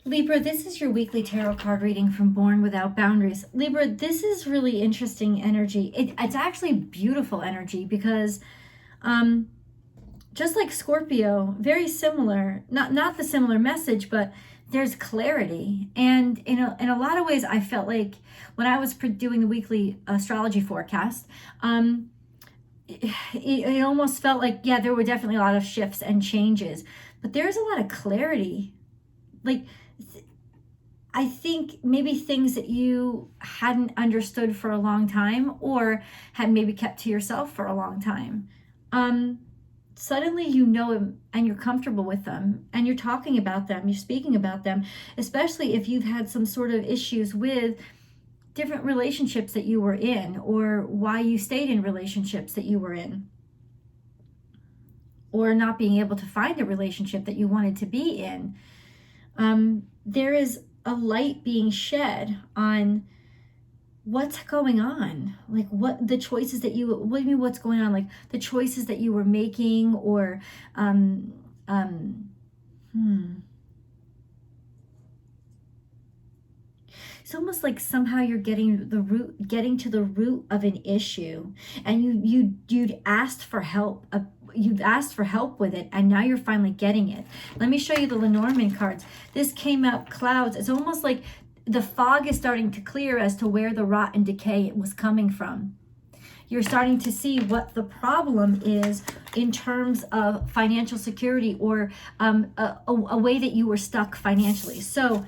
Libra, this is your weekly tarot card reading from Born Without Boundaries. Libra, this is really interesting energy. It's actually beautiful energy because just like Scorpio, very similar, not the similar message, but there's clarity. And in a lot of ways, I felt like when I was doing the weekly astrology forecast, it almost felt like, yeah, there were definitely a lot of shifts and changes, but there's a lot of clarity. Like, I think maybe things that you hadn't understood for a long time or had maybe kept to yourself for a long time. Suddenly you know them and you're comfortable with them and you're talking about them, you're speaking about them, especially if you've had some sort of issues with different relationships that you were in or why you stayed in relationships that you were in, or not being able to find a relationship that you wanted to be in. There is a light being shed on what's going on, like what the choices that you, what do you mean what's going on, like the choices that you were making, or it's almost like somehow you're getting to the root of an issue, and you'd asked for help. You've asked for help with it, and now you're finally getting it. Let me show you the Lenormand cards. This came out clouds. It's almost like the fog is starting to clear as to where the rot and decay was coming from. You're starting to see what the problem is in terms of financial security, or a way that you were stuck financially. So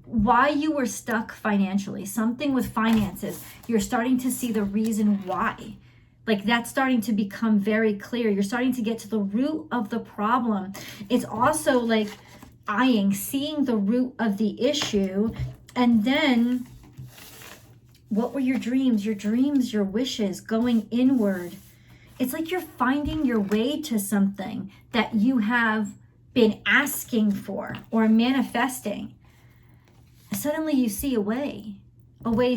why you were stuck financially, something with finances, you're starting to see the reason why. Like, that's starting to become very clear. You're starting to get to the root of the problem. It's also like seeing the root of the issue. And then what were your dreams, your wishes, going inward? It's like you're finding your way to something that you have been asking for or manifesting. Suddenly you see a way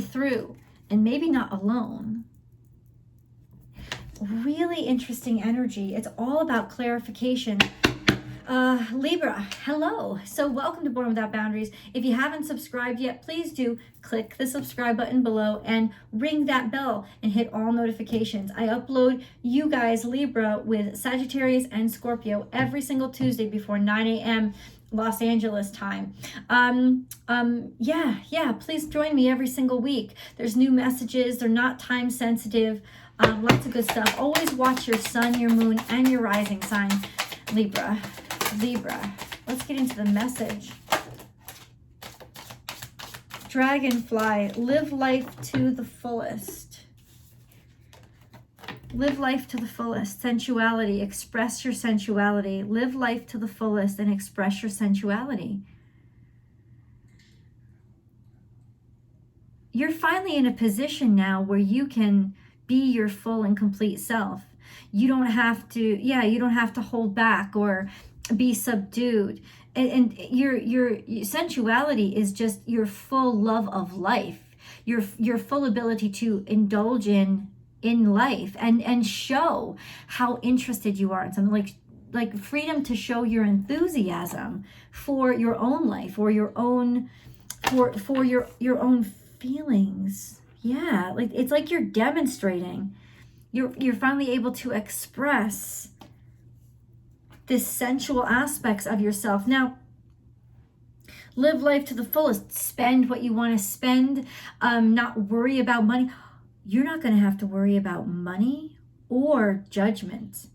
through, and maybe not alone. Really interesting energy. It's all about clarification. Libra, hello. So welcome to Born Without Boundaries. If you haven't subscribed yet, please do click the subscribe button below and ring that bell and hit all notifications. I upload you guys, Libra, with Sagittarius and Scorpio every single Tuesday before 9 a.m. Los Angeles time. Please join me every single week. There's new messages. They're not time sensitive. Lots of good stuff. Always watch your sun, your moon, and your rising sign. Libra. Let's get into the message. Dragonfly, live life to the fullest. Live life to the fullest. Sensuality, express your sensuality. Live life to the fullest and express your sensuality. You're finally in a position now where you can be your full and complete self. You don't have to hold back or be subdued. And your sensuality is just your full love of life, your full ability to indulge in life and show how interested you are in something, like freedom to show your enthusiasm for your own life, or your own for your own feelings. Yeah, like it's like you're demonstrating. You're finally able to express the sensual aspects of yourself. Now, live life to the fullest. Spend what you want to spend. Not worry about money. You're not going to have to worry about money or judgment.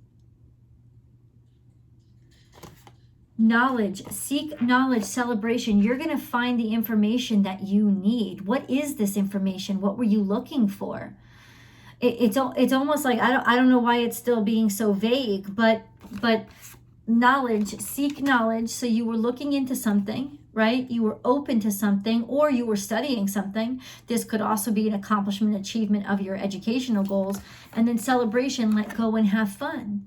Knowledge, seek knowledge, celebration. You're going to find the information that you need. What is this information? What were you looking for? It's almost like, I don't know why it's still being so vague, but knowledge, seek knowledge. So you were looking into something, right? You were open to something, or you were studying something. This could also be an accomplishment, achievement of your educational goals. And then celebration, let go and have fun.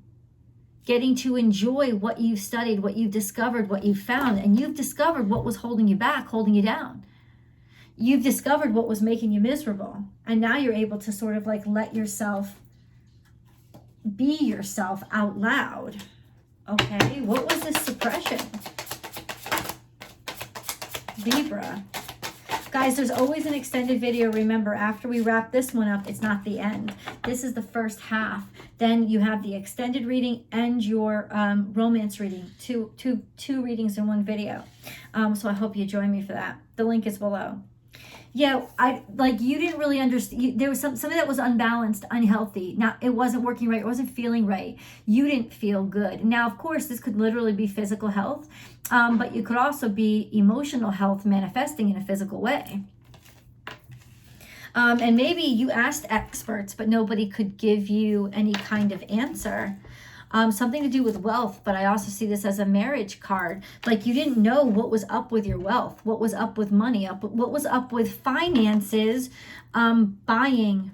Getting to enjoy what you've studied, what you've discovered, what you've found. And you've discovered what was holding you back, holding you down. You've discovered what was making you miserable. And now you're able to sort of like let yourself be yourself out loud. Okay, what was this suppression? Libra. Guys, there's always an extended video. Remember, after we wrap this one up, it's not the end. This is the first half. Then you have the extended reading and your romance reading. Two readings in one video. So I hope you join me for that. The link is below. Yeah, you didn't really understand. There was something that was unbalanced, unhealthy. Now, it wasn't working right. It wasn't feeling right. You didn't feel good. Now, of course, this could literally be physical health, but you could also be emotional health manifesting in a physical way. And maybe you asked experts, but nobody could give you any kind of answer. Something to do with wealth, but I also see this as a marriage card. Like you didn't know what was up with your wealth, what was up with money, what was up with finances, buying.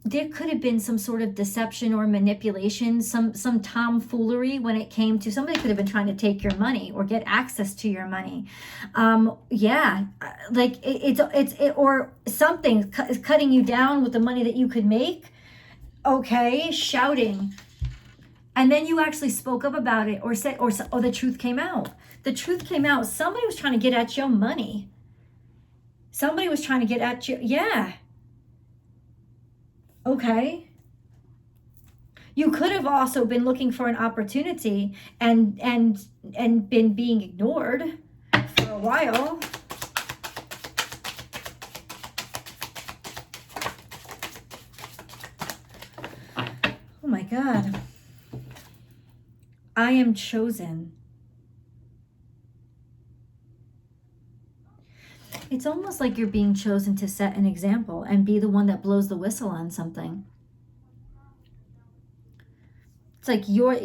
There could have been some sort of deception or manipulation, some tomfoolery when it came to, somebody could have been trying to take your money or get access to your money. Yeah, like or something is cutting you down with the money that you could make. Okay, shouting. And then you actually spoke up about it or said, or the truth came out. The truth came out. Somebody was trying to get at your money. Somebody was trying to get at you. Yeah. Okay. You could have also been looking for an opportunity and been being ignored for a while. Oh my God. I am chosen. It's almost like you're being chosen to set an example and be the one that blows the whistle on something. It's like you're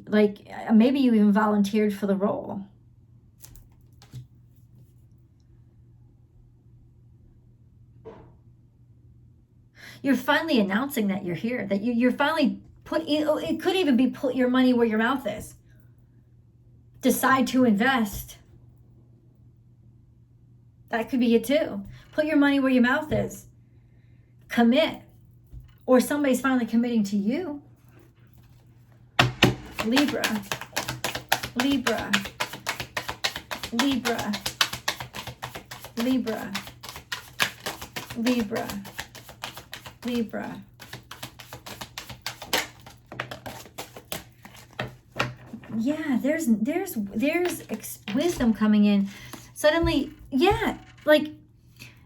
like, maybe you even volunteered for the role. You're finally announcing that you're here, that you're finally it could even be put your money where your mouth is. Decide to invest. That could be it too. Put your money where your mouth is. Commit. Or somebody's finally committing to you. Libra. Libra. Libra. Libra. Libra. Libra. Yeah, there's wisdom coming in. Suddenly, yeah, like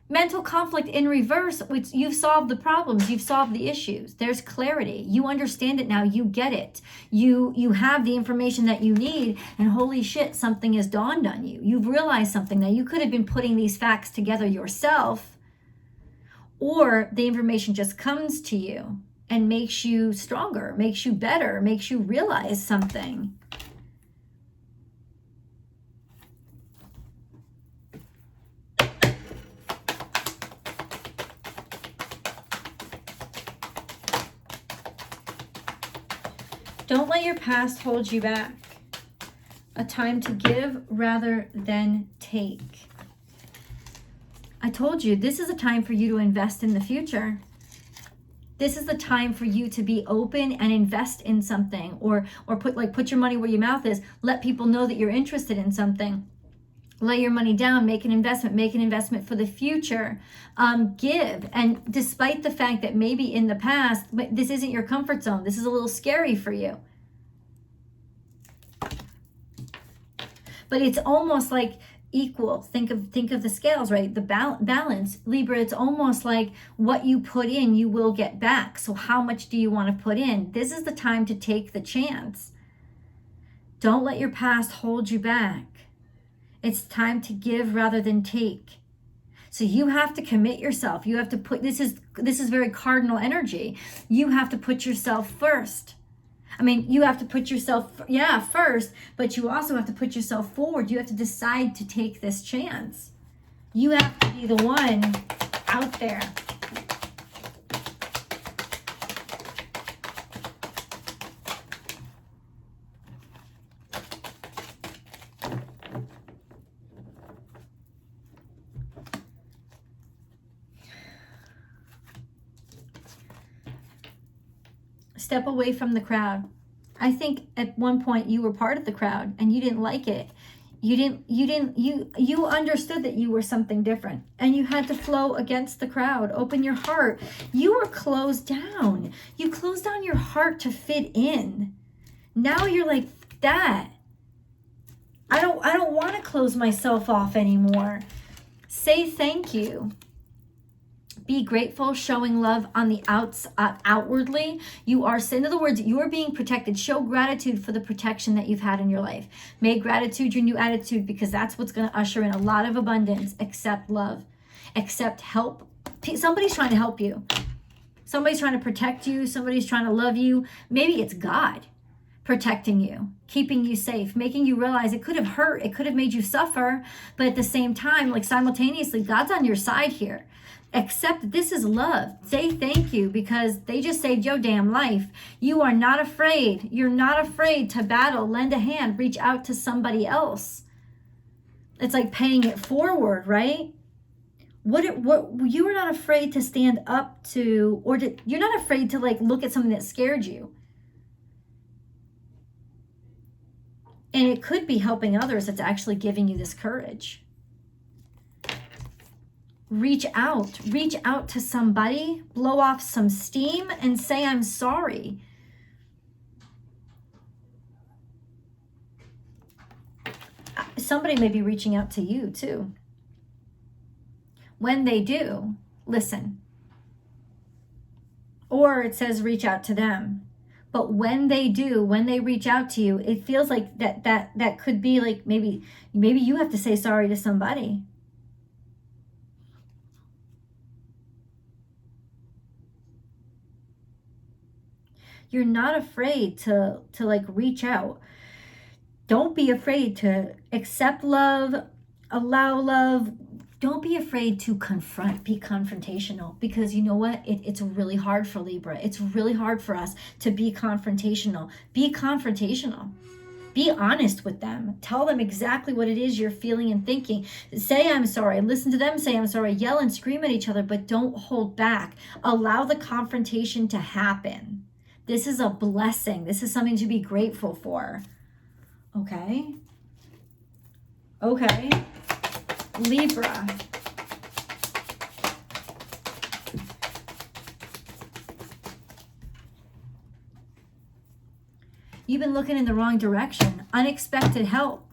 mental conflict in reverse, which you've solved the problems, you've solved the issues. There's clarity. You understand it now, you get it. You have the information that you need, and holy shit, something has dawned on you. You've realized something. Now, you could have been putting these facts together yourself, or the information just comes to you and makes you stronger, makes you better, makes you realize something. Don't let your past hold you back. A time to give rather than take. I told you, this is a time for you to invest in the future. This is the time for you to be open and invest in something, or put your money where your mouth is. Let people know that you're interested in something. Lay your money down, make an investment for the future. Give. And despite the fact that maybe in the past, but this isn't your comfort zone, this is a little scary for you. But it's almost like equal. Think of the scales, right? The balance. Libra, it's almost like what you put in, you will get back. So how much do you want to put in? This is the time to take the chance. Don't let your past hold you back. It's time to give rather than take. So you have to commit yourself. You have to put, this is very cardinal energy. You have to put yourself first. I mean, you have to put yourself, first, but you also have to put yourself forward. You have to decide to take this chance. You have to be the one out there. Step away from the crowd. I think at one point you were part of the crowd and you didn't like it. You understood that you were something different, and you had to flow against the crowd. Open your heart. You were closed down. You closed down your heart to fit in. Now you're like, that. I don't want to close myself off anymore. Say thank you. Be grateful, showing love on the outwardly. You are, in other words, you are being protected. Show gratitude for the protection that you've had in your life. Make gratitude your new attitude, because that's what's going to usher in a lot of abundance. Accept love. Accept help. Somebody's trying to help you. Somebody's trying to protect you. Somebody's trying to love you. Maybe it's God protecting you, keeping you safe, making you realize it could have hurt. It could have made you suffer. But at the same time, like simultaneously, God's on your side here. Accept this is love. Say thank you, because they just saved your damn life. You are not afraid. You're not afraid to battle, lend a hand, reach out to somebody else. It's like paying it forward, right? What you were not afraid to stand up to, or you're not afraid to like look at something that scared you. And it could be helping others that's actually giving you this courage. Reach out to somebody, blow off some steam and say, I'm sorry. Somebody may be reaching out to you too. When they do, listen. Or it says reach out to them. But when they do, when they reach out to you, it feels like that could be like maybe you have to say sorry to somebody. You're not afraid to like reach out. Don't be afraid to accept love, allow love. Don't be afraid to confront, be confrontational, because you know what? It's really hard for Libra. It's really hard for us to be confrontational. Be confrontational. Be honest with them. Tell them exactly what it is you're feeling and thinking. Say, I'm sorry. Listen to them say, I'm sorry. Yell and scream at each other, but don't hold back. Allow the confrontation to happen. This is a blessing. This is something to be grateful for. Okay? Okay. Libra. You've been looking in the wrong direction. Unexpected help.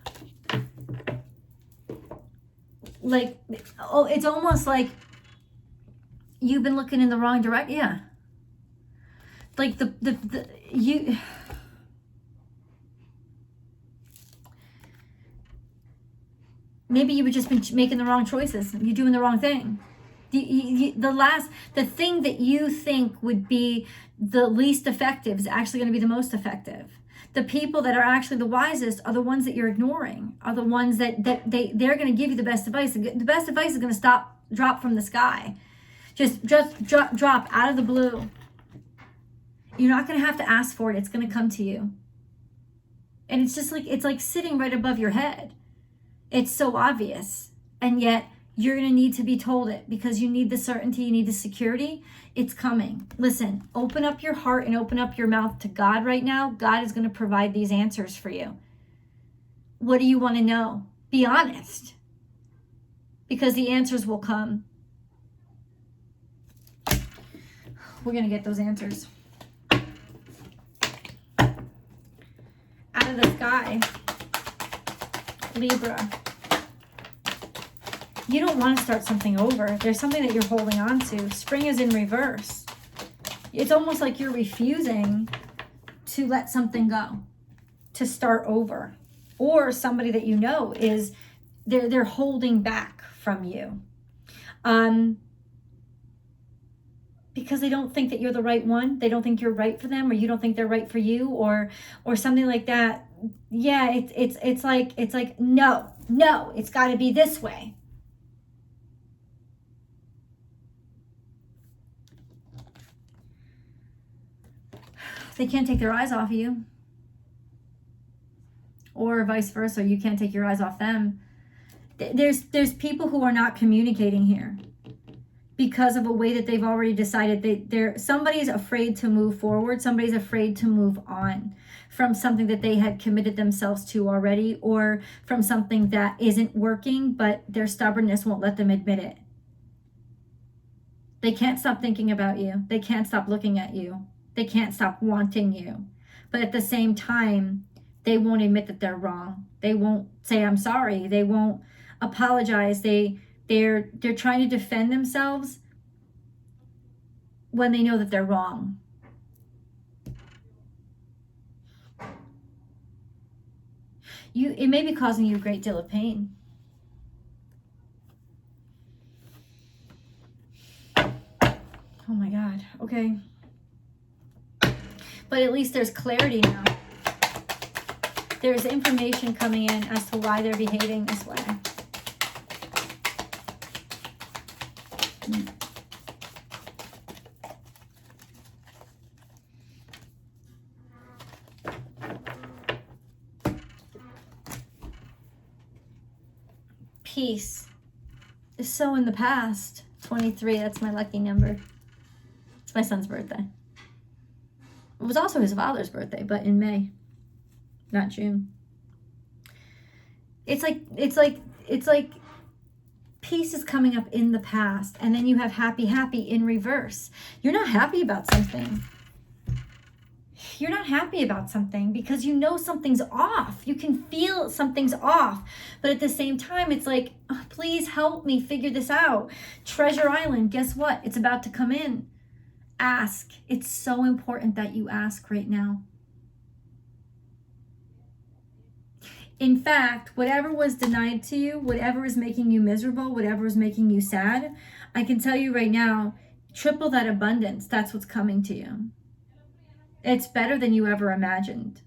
Like, oh, it's almost like you've been looking in the wrong direction. Yeah. Like you maybe you were just been making the wrong choices. You're doing the wrong thing. The thing that you think would be the least effective is actually going to be the most effective. The people that are actually the wisest are the ones that you're ignoring, are the ones that they're going to give you the best advice. The best advice is going to drop from the sky. Just drop out of the blue. You're not going to have to ask for it. It's going to come to you. And it's just like, it's like sitting right above your head. It's so obvious. And yet you're going to need to be told it, because you need the certainty, you need the security. It's coming. Listen, open up your heart and open up your mouth to God right now. God is going to provide these answers for you. What do you want to know? Be honest, because the answers will come. We're going to get those answers. Out of the sky, Libra. You don't want to start something over. There's something that you're holding on to. Spring is in reverse. It's almost like you're refusing to let something go, to start over. Or somebody that you know is, they're holding back from you. Because they don't think that you're the right one. They don't think you're right for them, or you don't think they're right for you, or something like that. Yeah, it's like no, it's got to be this way. They can't take their eyes off of you, or vice versa. You can't take your eyes off them. There's people who are not communicating here, because of a way that they've already decided somebody's afraid to move forward. Somebody's afraid to move on. from something that they had committed themselves to already, or from something that isn't working, but their stubbornness won't let them admit it. They can't stop thinking about you. They can't stop looking at you. They can't stop wanting you. But at the same time, they won't admit that they're wrong. They won't say, I'm sorry. They won't apologize. They're trying to defend themselves when they know that they're wrong. It may be causing you a great deal of pain. Oh my God. Okay. But at least there's clarity now. There's information coming in as to why they're behaving this way. Peace is so in the past. 23, that's my lucky number. It's my son's birthday. It was also his father's birthday, but in May, not June. It's like peace is coming up in the past, and then you have happy in reverse. You're not happy about something. You're not happy about something because you know something's off. You can feel something's off. But at the same time, it's like, oh, please help me figure this out. Treasure Island, guess what? It's about to come in. Ask. It's so important that you ask right now. In fact, whatever was denied to you, whatever is making you miserable, whatever is making you sad, I can tell you right now, triple that abundance. That's what's coming to you. It's better than you ever imagined.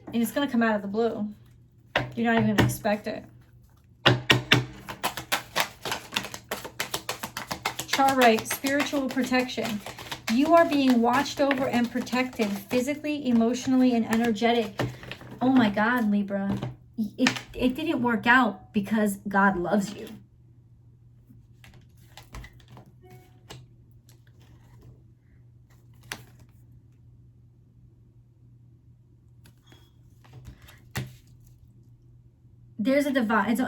And it's going to come out of the blue. You're not even going to expect it. Char-right, spiritual protection. You are being watched over and protected physically, emotionally, and energetic. Oh my God, Libra. It didn't work out because God loves you. There's a divide.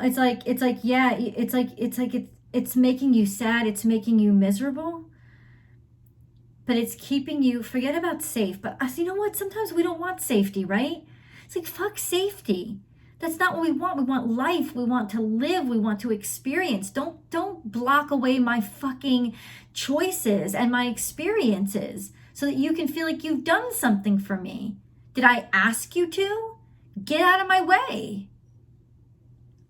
It's making you sad. It's making you miserable. But it's keeping you, forget about safe. But you know what? Sometimes we don't want safety, right? It's like, fuck safety. That's not what we want. We want life. We want to live. We want to experience. Don't block away my fucking choices and my experiences so that you can feel like you've done something for me. Did I ask you to? Get out of my way.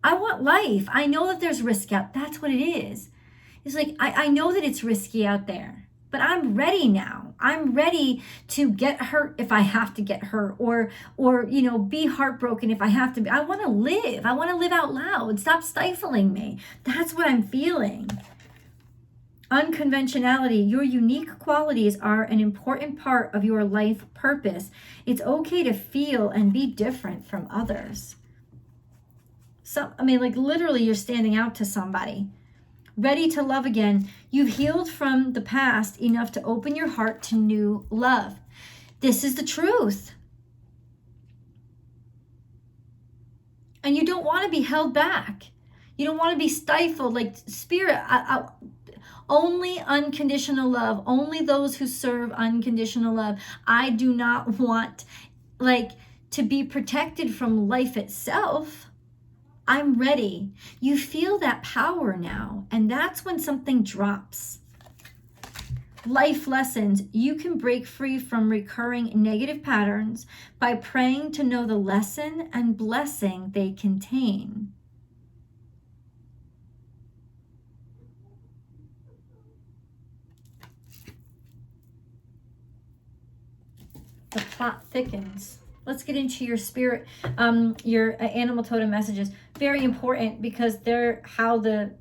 I want life. I know that there's risk out. That's what it is. It's like, I know that it's risky out there, but I'm ready now. I'm ready to get hurt if I have to get hurt, or be heartbroken if I have to be. I want to live. I want to live out loud. Stop stifling me. That's what I'm feeling. Unconventionality. Your unique qualities are an important part of your life purpose. It's okay to feel and be different from others. Literally you're standing out to somebody. Ready to love again. You've healed from the past enough to open your heart to new love. This is the truth. And you don't want to be held back. You don't want to be stifled. Like spirit, only unconditional love. Only those who serve unconditional love. I do not want to be protected from life itself. I'm ready. You feel that power now, and that's when something drops. Life lessons. You can break free from recurring negative patterns by praying to know the lesson and blessing they contain. The plot thickens. Let's get into your spirit, your animal totem messages. Very important because they're how the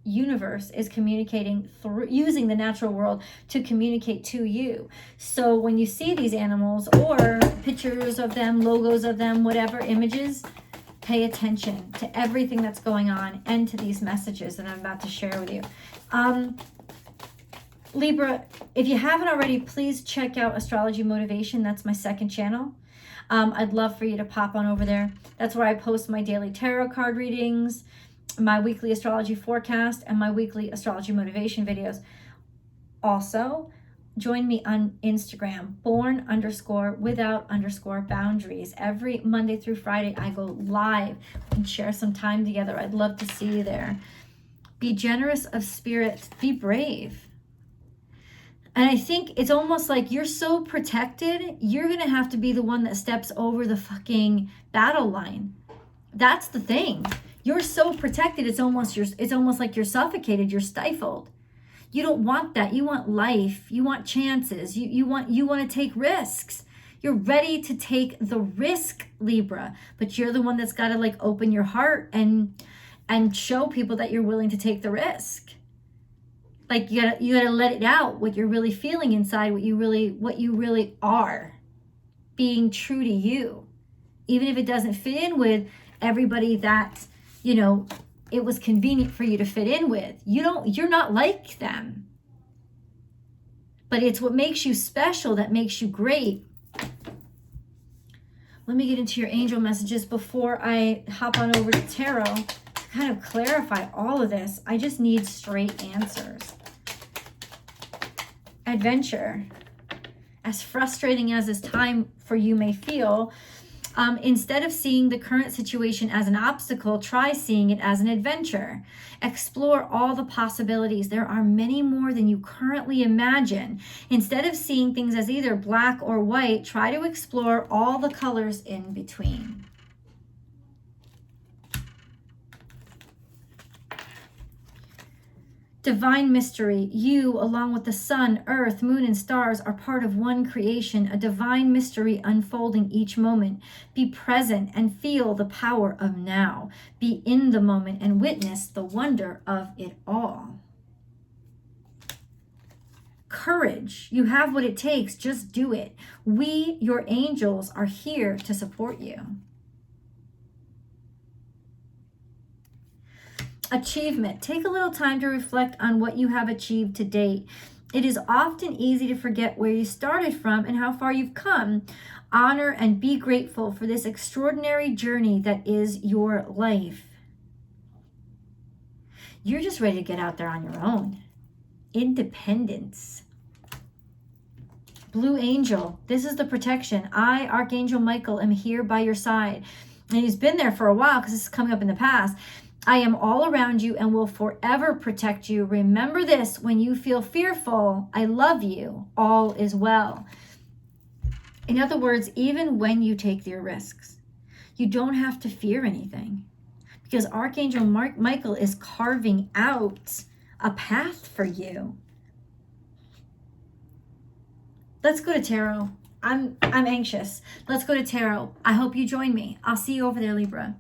universe is communicating through, using the natural world to communicate to you. So when you see these animals or pictures of them, logos of them, whatever images, pay attention to everything that's going on and to these messages that I'm about to share with you. Libra, if you haven't already, please check out Astrology Motivation. That's my second channel. I'd love for you to pop on over there. That's where I post my daily tarot card readings, my weekly astrology forecast, and my weekly astrology motivation videos. Also, join me on Instagram, born_without_boundaries. Every Monday through Friday, I go live and share some time together. I'd love to see you there. Be generous of spirit. Be brave. And I think it's almost like you're so protected, you're going to have to be the one that steps over the fucking battle line. That's the thing. You're so protected, it's almost like you're suffocated, you're stifled. You don't want that. You want life. You want chances. You want to take risks. You're ready to take the risk, Libra, but you're the one that's got to like open your heart and show people that you're willing to take the risk. Like you gotta let it out, what you're really feeling inside, what you really are, being true to you, even if it doesn't fit in with everybody that, you know, it was convenient for you to fit in with. You're not like them. But it's what makes you special that makes you great. Let me get into your angel messages before I hop on over to tarot to kind of clarify all of this. I just need straight answers. Adventure. As frustrating as this time for you may feel, instead of seeing the current situation as an obstacle, try seeing it as an adventure. Explore all the possibilities. There are many more than you currently imagine. Instead of seeing things as either black or white, try to explore all the colors in between. Divine mystery. You, along with the sun, earth, moon, and stars, are part of one creation, a divine mystery unfolding each moment. Be present and feel the power of now. Be in the moment and witness the wonder of it all. Courage. You have what it takes. Just do it. We, your angels, are here to support you. Achievement. Take a little time to reflect on what you have achieved to date. It is often easy to forget where you started from and how far you've come. Honor and be grateful for this extraordinary journey that is your life. You're just ready to get out there on your own. Independence. Blue Angel. This is the protection. I, Archangel Michael, am here by your side. And he's been there for a while because this is coming up in the past. I am all around you and will forever protect you. Remember this when you feel fearful. I love you. All is well. In other words, even when you take your risks, you don't have to fear anything because Archangel Michael is carving out a path for you. Let's go to tarot. I'm anxious. Let's go to tarot. I hope you join me. I'll see you over there, Libra.